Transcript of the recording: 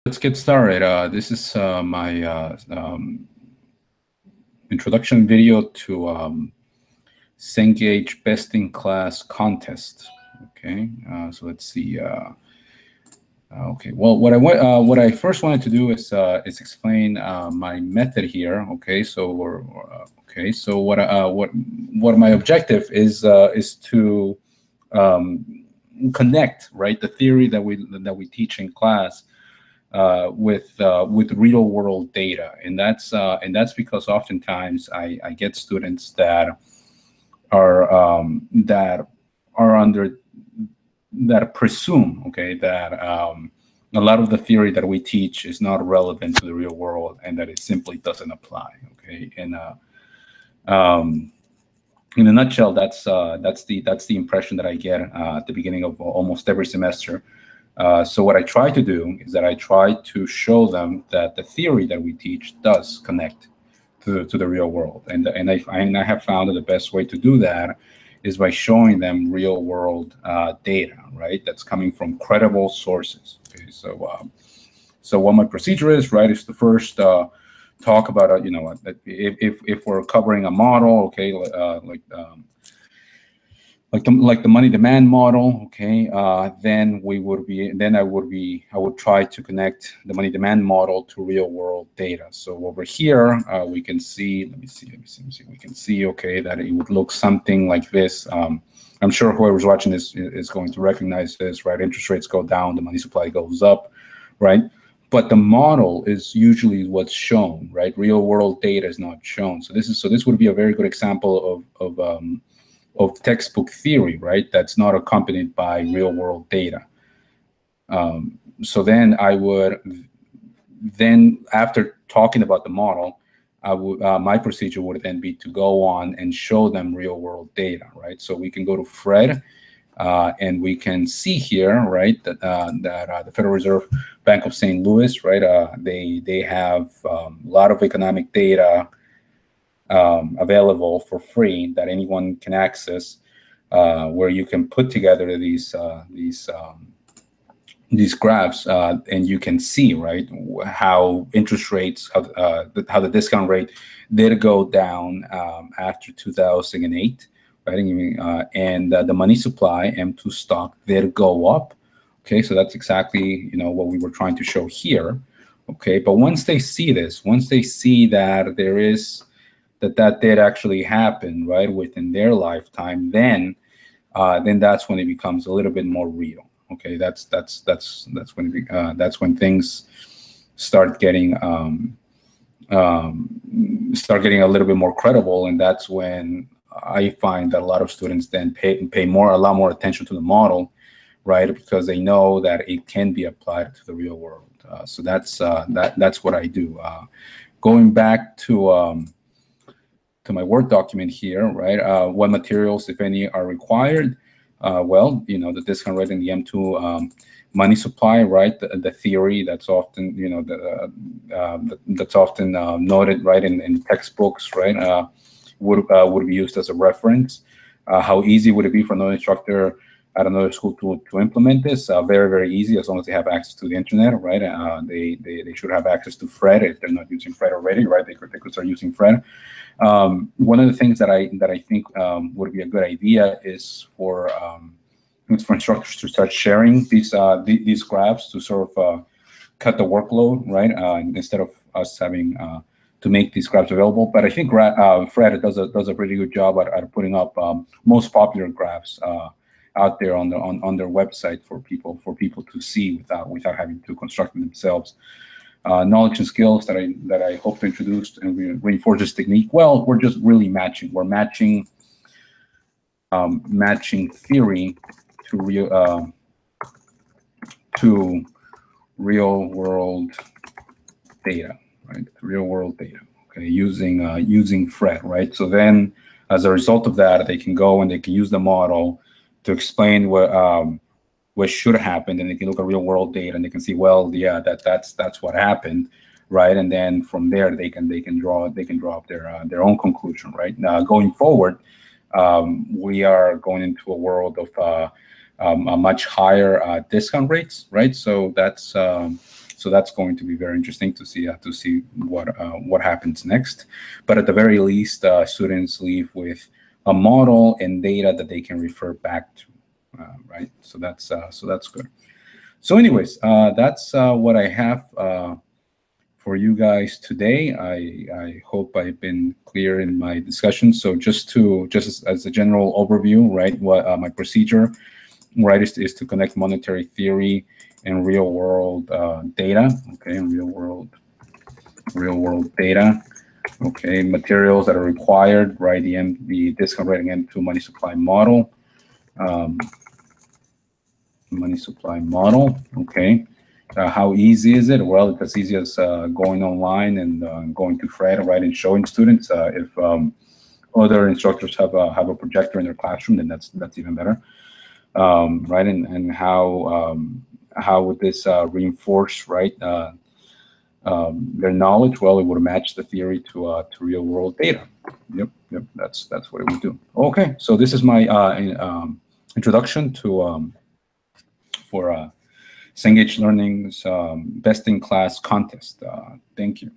Let's get started. This is my introduction video to Cengage Best in Class contest. Okay, so let's see. Okay, well, what I first wanted to do is explain my method here. Okay, so what my objective is to connect, right, the theory that we teach in class with real world data, and that's because oftentimes I get students that are under that presume, okay, that a lot of the theory that we teach is not relevant to the real world and that it simply doesn't apply. Okay, and in a nutshell, that's the impression that I get at the beginning of almost every semester. So what I try to do is that I try to show them that the theory that we teach does connect to the real world, and I have found that the best way to do that is by showing them real world data, right? That's coming from credible sources. Okay, so what my procedure is, right, is to first talk about if we're covering a model, okay, like the money demand model, okay, then I would try to connect the money demand model to real world data. So over here we can see, let me see, we can see, okay, that it would look something like this. I'm sure whoever's watching this is going to recognize this, right? Interest rates go down, the money supply goes up, right? But the model is usually what's shown, right? Real world data is not shown. So this would be a very good example of textbook theory, right? That's not accompanied by real world data. So then after talking about the model, my procedure would then be to go on and show them real world data, right? So we can go to Fred, and we can see here, right, that the Federal Reserve Bank of St. Louis, right, they have a lot of economic data available for free that anyone can access, where you can put together these graphs, and you can see, right, how interest rates, how the discount rate did go down after 2008, right, and the money supply M2 stock did go up. Okay, so that's exactly what we were trying to show here. Okay, but once they see this, once they see that that did actually happen, right, within their lifetime, then that's when it becomes a little bit more real. Okay, that's when things start getting a little bit more credible, and that's when I find that a lot of students then pay a lot more attention to the model, right, because they know that it can be applied to the real world. So that's what I do. Going back to my Word document here, right? What materials, if any, are required? Well, the discount rate in the M2 money supply, right? The theory that's often, that's often noted, right, in textbooks, right? Would be used as a reference. How easy would it be for another instructor at another school to implement this? Very, very easy, as long as they have access to the internet, right? They should have access to Fred. If they're not using Fred already, right, they could start using Fred. One of the things that I think would be a good idea is for instructors to start sharing these graphs to sort of cut the workload, right? Instead of us having to make these graphs available. But I think Fred does a pretty good job at putting up most popular graphs out there on their website for people to see without having to construct them themselves. Knowledge and skills that I hope to introduce and reinforce this technique. Well, we're just really matching. We're matching theory to real world data, right? Real world data. Okay, using Fred, right? So then, as a result of that, they can go and they can use the model to explain what should happen, and they can look at real world data and they can see, well, yeah, that's what happened, right? And then from there they can draw up their own conclusion, right? Now going forward, we are going into a world of a much higher discount rates, right? So So that's going to be very interesting to see what happens next. But at the very least, students leave with a model and data that they can refer back to, right? So that's good. So anyways, that's what I have for you guys today. I hope I've been clear in my discussion. So just as a general overview, right, what my procedure, right, is to connect monetary theory and real world data. Okay, and real world data. Okay, materials that are required, right? The discount rate again to money supply model. Money supply model. Okay. How easy is it? Well, it's as easy as going online and going to Fred, right, and showing students. If other instructors have a projector in their classroom, then that's even better, right? And how would this reinforce, right, their knowledge? Well, it would match the theory to real world data. Yep. That's what it would do. Okay, so this is my introduction to for Cengage Learning's Best in Class contest. Thank you.